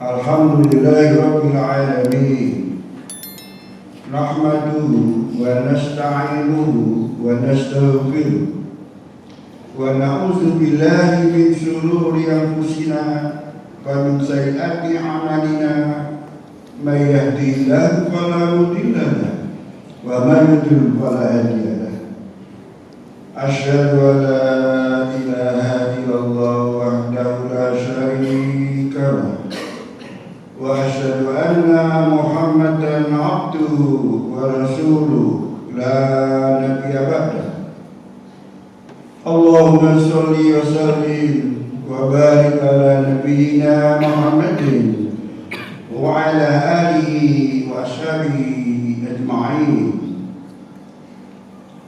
Alhamdulillahirabbil alamin. Nahmaduhu wa nasta'inuhu wa nastaghfiruh wa na'udzu billahi min shururi anfusina wa min sayyiati a'malina. May yahdihillahu fala mudilla lahu wa man yudlil fala hadiya lahu. Asyhadu an la ilaha illallah wahdahu la syarika lahu wa asyhadu anna Muhammadan abduhu wa rasuluhu la nabiyya ba'dah. Allahumma sholli wa sallim wa barik ala nabiyyina Muhammadin wa ala alihi wa ashabihi ajma'in.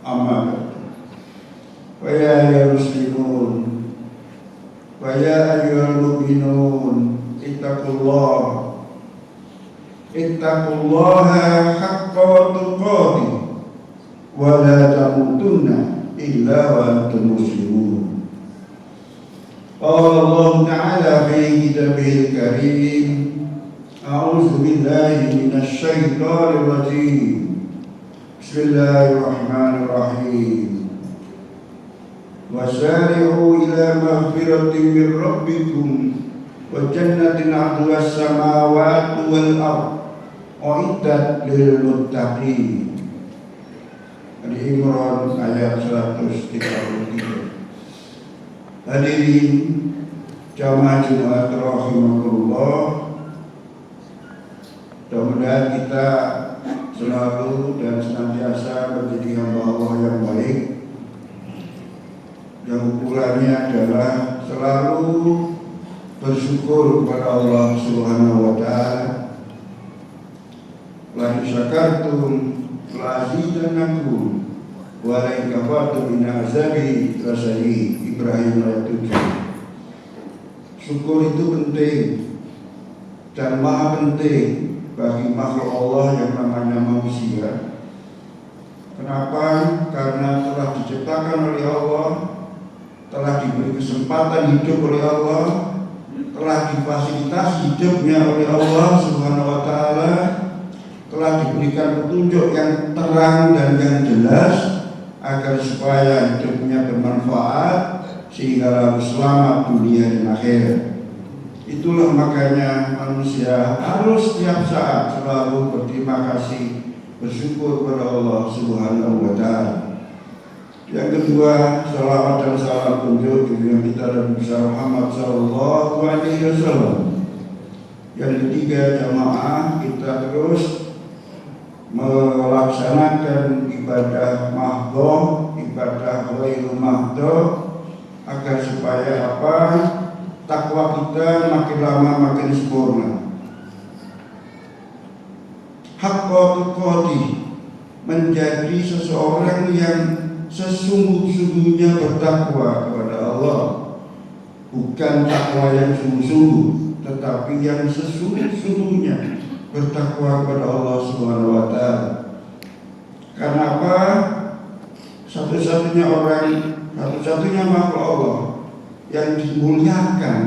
Amma ba'd. Wa ya muslimun wa ya ayyuhal mu'minun ittaqullaha haqqa tuqatih wa la tamutunna illa wa antum muslimun. Qala Allah Ta'ala fi kitabihil karim, a'udzu billahi minasy syaithanir rajim. Bismillahirrahmanirrahim. Wasari'u ila maghfiratin min rabbikum wa jannatin 'arduha as-samawati wal ardh u'iddat lil muttaqin. Al-Imran ayat 133. Hadirin jamaah Jumat rahimakumullah, mudah-mudahan kita selalu dan senantiasa menjadi hamba Allah yang baik, yang ukurannya adalah selalu bersyukur kepada Allah Subhanahu wa Ta'ala. La in syakartum la azidannakum wa la in kafartum inna azabi lasyadid. Ibrahim ayat 7. Syukur itu penting dan maha penting bagi makhluk Allah yang namanya manusia. Kenapa? Karena telah diciptakan oleh Allah, telah diberi kesempatan hidup oleh Allah, telah difasilitasi hidupnya oleh Allah Subhanahu wa Ta'ala, telah diberikan petunjuk yang terang dan yang jelas agar supaya hidupnya bermanfaat sehingga lalu selamat dunia dan akhirat. Itulah makanya manusia harus setiap saat selalu berterima kasih, bersyukur kepada Allah Subhanahu wa Ta'ala. Yang kedua, salawat dan salam kunjung junjungan kita Nabi Muhammad sallallahu alaihi wasallam. Yang ketiga, jamaah kita terus melaksanakan ibadah mahdhah, ibadah ghairu mahdhah, agar supaya apa? Takwa kita makin lama makin sempurna. Haqqa tuqatih, menjadi seseorang yang sesungguh-sungguhnya bertakwa kepada Allah. Bukan takwa yang sungguh-sungguh, tetapi yang sesungguh-sungguhnya bertakwa kepada Allah Subhanahu wa Ta'ala. Karena apa? Satu-satunya makhluk Allah yang dimuliakan,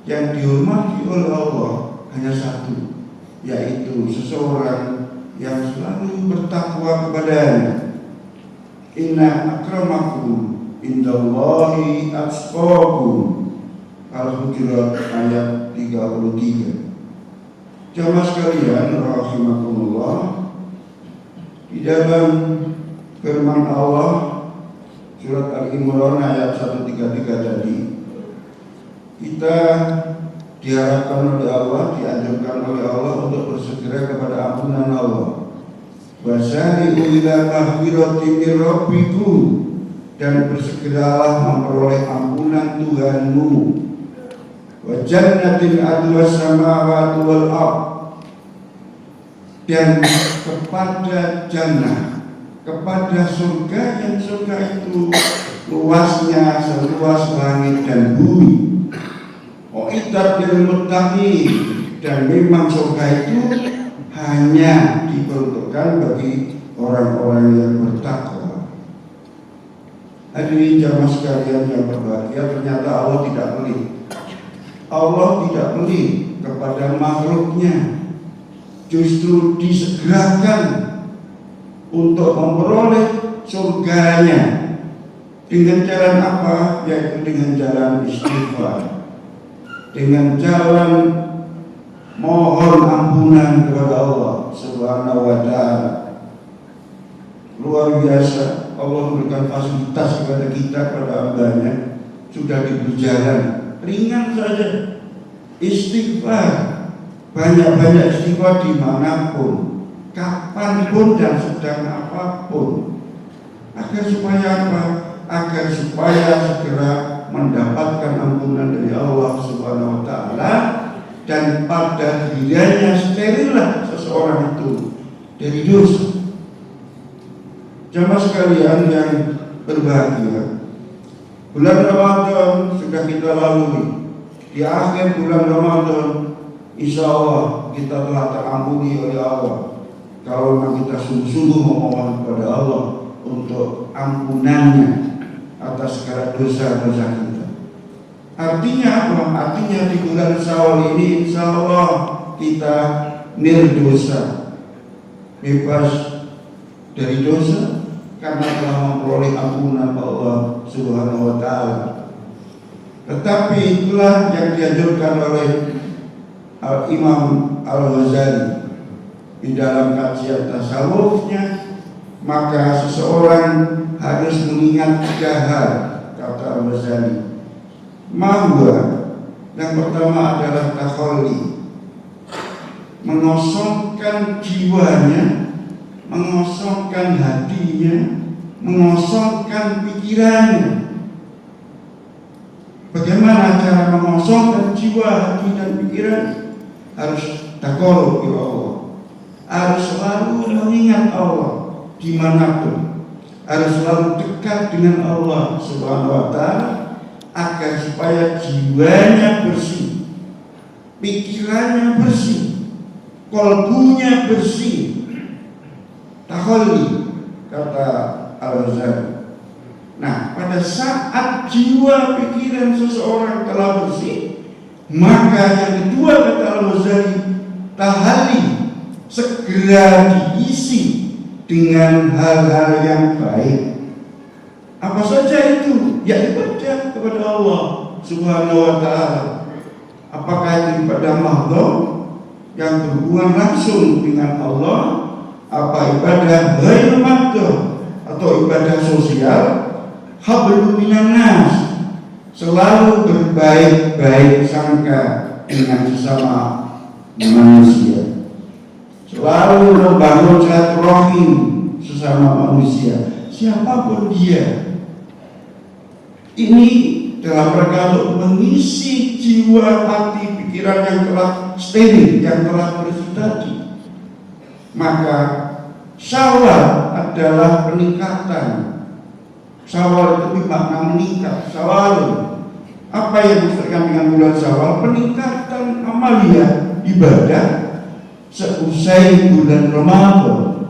yang dihormati oleh Allah hanya satu, yaitu seseorang yang selalu bertakwa kepadanya. Inna akramakum indallahi atqakum. Al-Hujurat ayat 33. Jamaah sekalian rahimakumullah, di dalam firman Allah surat Al-Imran ayat 133 tadi, kita diharapkan oleh Allah, dianjurkan oleh Allah untuk bersegera kepada ampunan Allah. Wasari'u ila maghfiratin min rabbikum, dan bersegeralah memperoleh ampunan Tuhanmu. Wa jannatin 'arduha as-samawati wal ardh, dan kepada jannah, kepada surga yang surga itu luasnya seluas langit dan bumi. U'iddat lil muttaqin, dan memang surga itu hanya diperuntukkan bagi orang-orang yang bertakwa. Hadirin jamaah sekalian yang berbahagia, ternyata Allah tidak pelit. Allah tidak pelit kepada makhluknya, justru disegerakan untuk memperoleh surganya. Dengan jalan apa? Yaitu dengan jalan istighfar, dengan jalan mohon ampunan kepada Allah Subhanahu wa ta'ala. Luar biasa, Allah memberikan fasilitas kepada kita, kepada hambanya. Sudah diberi jalan ringan saja, istighfar, banyak-banyak istighfar dimanapun, kapanpun dan sedang apapun. Agar supaya apa? Agar supaya segera mendapatkan ampunan dari Allah Subhanahu wa ta'ala, dan pada dirinya sterillah seseorang itu dari dosa. Jamaah sekalian yang berbahagia, bulan Ramadan sudah kita lalui. Di akhir bulan Ramadan, insya Allah kita telah terampuni oleh Allah. Kalau memang kita sungguh-sungguh memohon kepada Allah untuk ampunannya atas segala dosa-dosa kita. Artinya apa? Artinya di bulan Syawal ini insya Allah kita nirdosa, bebas dari dosa, karena telah memperoleh ampunan Allah Subhanahu wa ta'ala. Tetapi itulah yang dianjurkan oleh Imam Al-Ghazali di dalam kajian tasawufnya. Maka seseorang harus mengingat 3 hal, kata Al-Ghazali. Mahwa, yang pertama adalah takhalli, mengosongkan jiwanya, mengosongkan hatinya, mengosongkan pikirannya. Bagaimana cara mengosongkan jiwa, hati dan pikiran? Harus taqarrub ila Allah, harus selalu mengingat Allah dimanapun, harus selalu dekat dengan Allah Subhanahu wa ta'ala, agar supaya jiwanya bersih, pikirannya bersih, kolbunya bersih. Takhalli, kata Al-Ghazali. Nah, pada saat jiwa pikiran seseorang telah bersih, maka yang kedua, kata Al-Ghazali, tahalli, segera diisi dengan hal-hal yang baik. Apa saja itu? Ya ibadah kepada Allah Subhanahu wa ta'ala. Apakah itu ibadah mahdhah yang berhubungan langsung dengan Allah, apa ibadah ghair mahdhah atau ibadah sosial, hablum minan nas, selalu berbaik-baik sangka dengan sesama manusia, selalu membangun silaturahim sesama manusia, siapapun dia. Ini dalam rangka untuk mengisi jiwa, hati, pikiran yang telah steril, yang telah bersih tadi. Maka Syawal adalah peningkatan. Syawal itu bermakna meningkat. Syawal, apa yang disertakan dengan bulan Syawal? Peningkatan amalia ibadah seusai bulan Ramadan.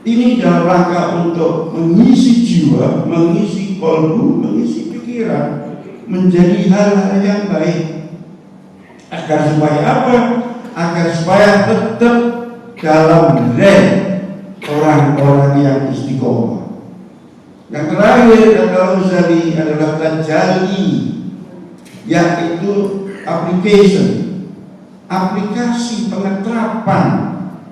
Ini dalam rangka untuk mengisi jiwa, mengisi kolbu, mengisi pikiran menjadi hal-hal yang baik. Agar supaya apa? Agar supaya tetap dalam rank orang-orang yang istiqomah. Yang terakhir, kata Al-Ghazali, adalah tajalli, yaitu aplikasi pengeterapan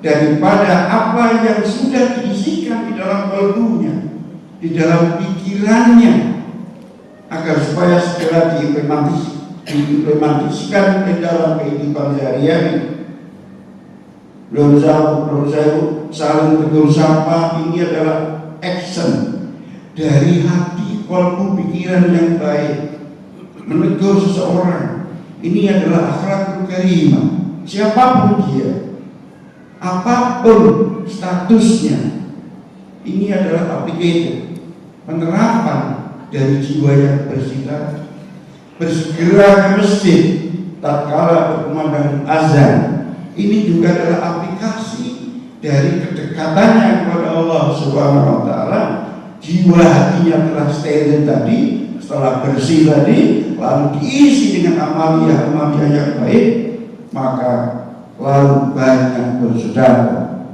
daripada apa yang sudah diisikan di dalam kalbunya, di dalam pikirannya, agar supaya segera diimplementasikan di dalam kehidupan sehari-hari. Belum saling tegur sapa, ini adalah action dari hati, kalbu, pikiran yang baik. Menegur seseorang, ini adalah akhlakul karimah. Siapapun dia, apapun statusnya, ini adalah application, penerapan dari jiwa yang bersih. Bersegera ke masjid tatkala berkumandang azan, ini juga adalah aplikasi dari kedekatannya kepada Allah Subhanahu wa ta'ala. Jiwa hatinya telah steril tadi, Setelah bersih tadi, lalu diisi dengan amalia-amalia yang baik, maka lalu banyak bersedekah,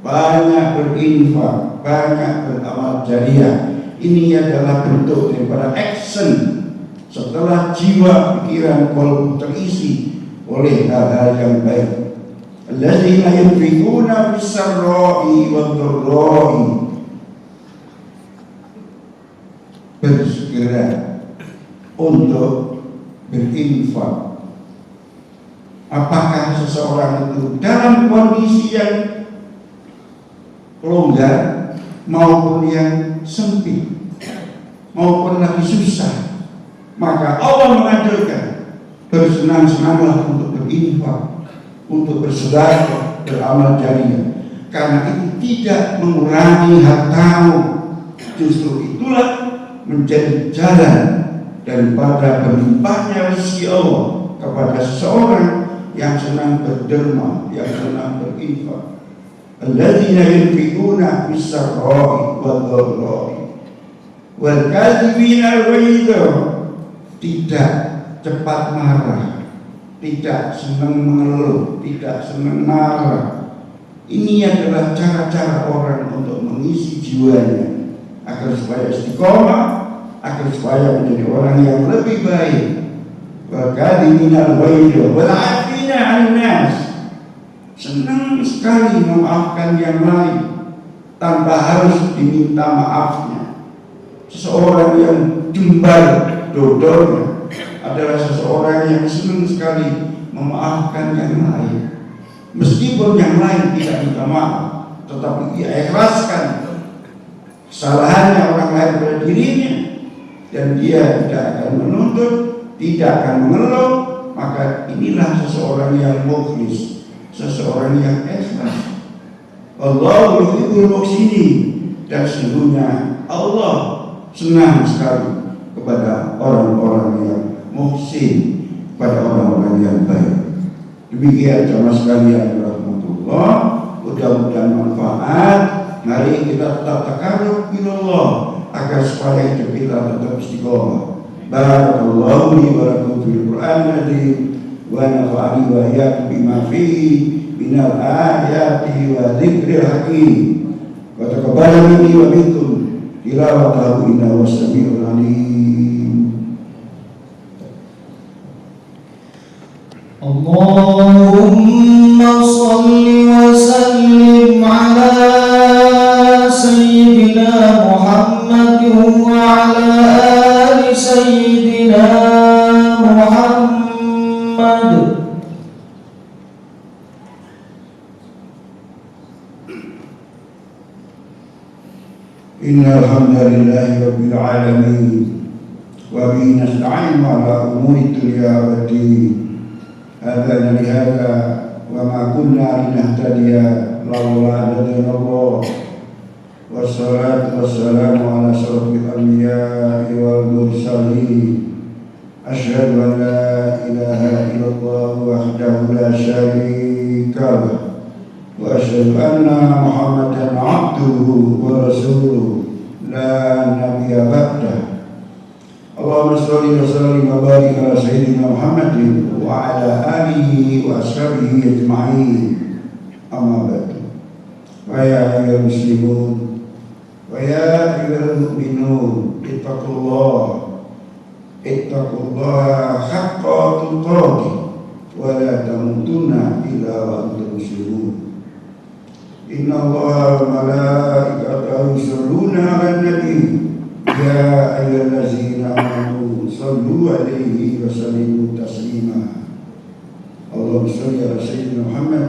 banyak berinfak, banyak beramal jariah. Ini adalah bentuk daripada action setelah jiwa, pikiran, kolbu terisi oleh hal-hal yang baik. Alladzina yunfiquna fis-sarra'i wad-dharra'i, bersegera untuk berinfak. Apakah seseorang itu dalam kondisi yang longgar maupun yang sempit maupun lagi susah, maka Allah mengajarkan bersenang-senanglah untuk berinfak, untuk bersedekah, beramal jariah, karena itu tidak mengurangi hartamu. Justru itulah menjadi jalan daripada berlimpahnya rezeki Allah kepada seseorang yang senang berderma, yang senang berinfak. Alladzina yunfiquna fis-sarra'i wad-dharra'i wal kadhibina al-ghaidha, tidak cepat marah, tidak senang mengeluh, tidak senang marah. Ini adalah cara-cara orang untuk mengisi jiwanya agar supaya istiqomah, agar supaya menjadi orang yang lebih baik. Wal kadhibina al-ghaidha wal 'afina 'anil nas, senang sekali memaafkan yang lain tanpa harus diminta maafnya. Seseorang yang jembar dodolnya adalah seseorang yang senang sekali memaafkan yang lain, meskipun yang lain tidak minta maaf, tetapi ia ikhlaskan kesalahannya orang lain pada dirinya, dan dia tidak akan menuntut, tidak akan mengeluh. Maka inilah seseorang yang mukhlis, seseorang yang ikhlas. Allah yuhibbul muhsinin, dan sesungguhnya Allah senang sekali kepada orang-orang yang muhsin, kepada orang-orang yang baik. Demikian jamaah sekalian rahmatullah, mudah-mudahan manfaat. Mari kita tetap takarrub ilallah agar supaya hidup kita tetap istiqomah. Barakallahu li wa lakum fil Qur'anil azim wa nafa'ani wa iyyakum bima fihi minal ayati wa dzikril hakim. Wa taqabbal minni wa minkum tilawatahu innahu was-sami'ul 'alim. Allahumma shalli wa sallim ala sayyidina Muhammadin wa ala ali sayyidina Muhammad. Innal hamdalillahi rabbil alamin wa bihi nasta'inu ala umuri dunya waddin. Hadza li hadza wa ma kunna linahtadiya laula an hadana Allah. Wassalatu wassalamu ala asyrafil anbiya'i wal mursalin. Asyhadu an la ilaha illallah wahdahu la syarika lah, wa asyhadu anna Muhammadan abduhu wa rasuluhu la nabiyya ba'dah. Allahumma sholli wa sallim wa barik ala sayyidina Muhammadin wa ala alihi wa ashabihi ajma'in. Amma ba'du. Wa ya ayyuhal muslimun wa ya ayyuhal mu'minun, ittaqullaha haqqa tuqatih wa la tamutunna illa wa antum muslimun. Inna Allaha wa malaikatahu yusholluna 'alan nabi. Ya ayyuhallazina amanu shallu 'alaihi wa sallimu taslima. Allahumma shalli ala sayyidina Muhammad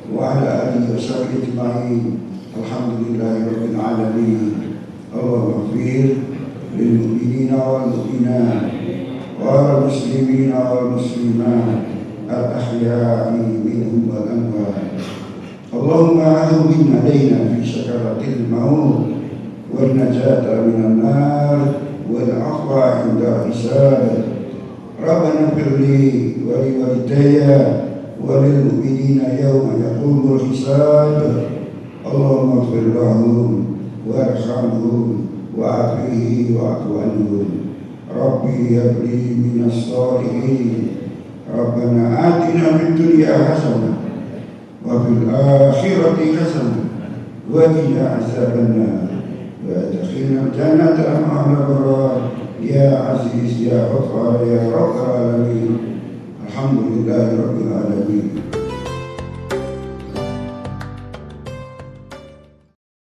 wa ala alihi wa sahbihi ajma'in. Alhamdulillahi rabbil alamin. Allahumma ighfir lil mu'minina wal mu'minat wal muslimina wal muslimat al ahya'i minhum wal amwat. Allahumma ahwin alaina fi sakaratil maut والنجاة من النار والعفو عند الحساب. ربنا اغفر لي ولوالدي وللمؤمنين يوم يقوم الحساب. اللهم اغفر لهم وارحمهم وعافهم واعف عنهم ربي هب لي من الصالحين ربنا آتنا في الدنيا حسنة وفي الآخرة حسنة وقنا عذاب النار وادخلنا الجنة مع الأبرار يا عزيز يا غفار يا رب العالمين. الحمد لله رب العالمين.